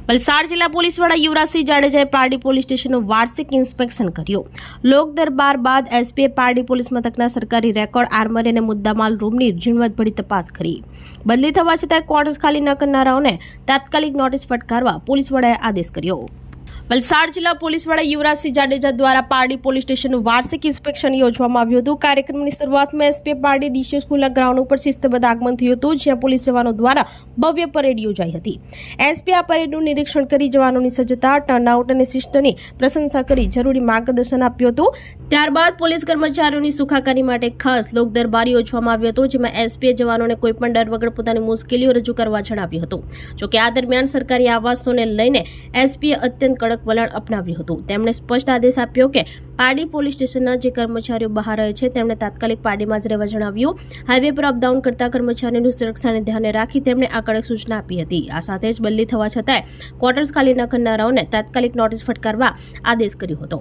વલસાડ જિલ્લા પોલીસ વડા યુવરાજસિંહ જાડેજાએ પારડી પોલીસ સ્ટેશનનું વાર્ષિક ઇન્સ્પેક્શન કર્યું। લોક દરબાર બાદ એસપીએ પારડી પોલીસ મથકના સરકારી રેકોર્ડ આર્મરી અને મુદ્દામાલ રૂમની ઝીણવટભરી તપાસ કરી। બદલી થવા છતાં ક્વાર્ટર્સ ખાલી ન કરનારાઓને તાત્કાલિક નોટિસ ફટકારવા પોલીસ વડાએ આદેશ કર્યો। વલસાડ જિલ્લા પોલીસ વડા યુવરાજસિંહ જાડેજા દ્વારા પારડી પોલીસ સ્ટેશનનું વાર્ષિક ઇન્સ્પેક્શન યોજવામાં આવ્યું હતું। કાર્યક્રમની શરૂઆતમાં એસપીએ પારડી ડીસીઓ સ્કૂલના ગ્રાઉન્ડ ઉપર શિસ્તબદ્ધ આગમન થયું હતું, જ્યાં પોલીસ જવાનો દ્વારા ભવ્ય પરેડ યોજાઈ હતી। એસપીએ આ પરેડનું નિરીક્ષણ કરી જવાનોની સજ્જતા, ટર્નઆઉટ અને શિસ્તની પ્રશંસા કરી જરૂરી માર્ગદર્શન આપ્યું હતું। ત્યારબાદ પોલીસ કર્મચારીઓની સુખાકારી માટે ખાસ લોક દરબાર યોજવામાં આવ્યો હતો, જેમાં એસપીએ જવાનોને કોઈપણ ડર વગર પોતાની મુશ્કેલીઓ રજૂ કરવા જણાવ્યું હતું। જોકે આ દરમિયાન સરકારી આવાસોને લઈને એસપીએ અત્યંત કડક વલણ અપનાવ્યું હતું। તેમણે સ્પષ્ટ આદેશ આપ્યો કે પારડી પોલીસ સ્ટેશનના જે કર્મચારીઓ બહાર રહે છે તેમણે તાત્કાલિક પારડીમાં જ રહેવા જણાવ્યું। હાઈવે પર અપડાઉન કરતા કર્મચારીઓની સુરક્ષાને ધ્યાને રાખી તેમણે આ કડક સૂચના આપી હતી। આ સાથે જ બદલી થવા છતાંય ક્વાર્ટર્સ ખાલી ન કરનારાઓને તાત્કાલિક નોટિસ ફટકારવા આદેશ કર્યો હતો।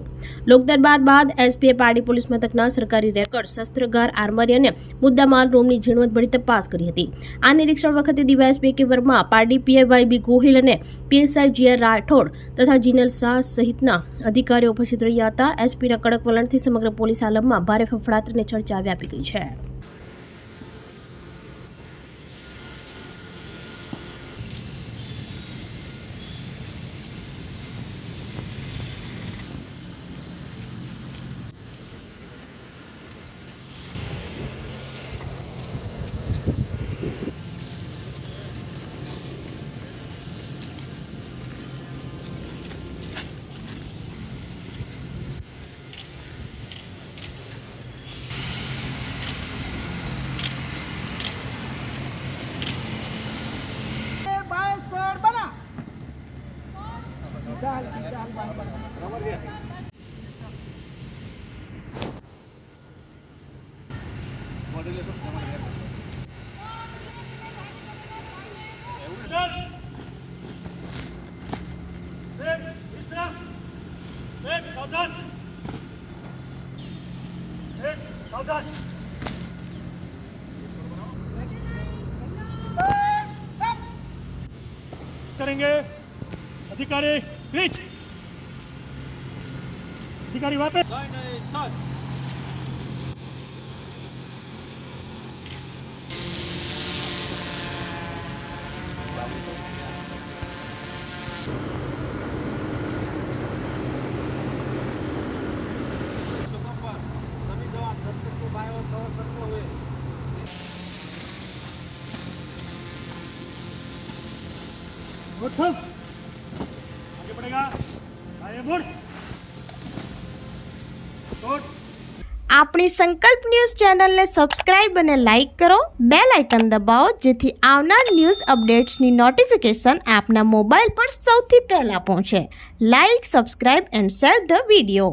લોક દરબાર બાદ એસપીએ પારડી પોલીસ મથકના સરકારી રેકોર્ડ, શસ્ત્રાગાર, આર્મરી અને મુદ્દામાલ રૂમની ઝીણવટભરી તપાસ કરી હતી। આ નિરીક્ષણ વખતે DYSP K Verma, Pardi PI B Gohil અને પીએસઆઈ જીઆર રાઠોડ તથા જીનલ શાહ સહિતના અધિકારીઓ ઉપસ્થિત રહ્યા હતા। એસપીના કડક વલણથી સમગ્ર પોલીસ આલમમાં ભારે ફફડાટ અને ચર્ચા વ્યાપી ગઈ છે। करेंगे अधिकारी प्लीज अधिकारी वहां पे आगे बढ़ेगा आगे बढ़ આપણી સંકલ્પ ન્યૂઝ ચેનલને સબસ્ક્રાઇબ અને લાઇક કરો, બેલ આઇકન દબાવો, જેથી આવનાર ન્યૂઝ અપડેટ્સની નોટિફિકેશન આપના મોબાઈલ પર સૌથી પહેલા પહોંચે। Like, subscribe and share the video.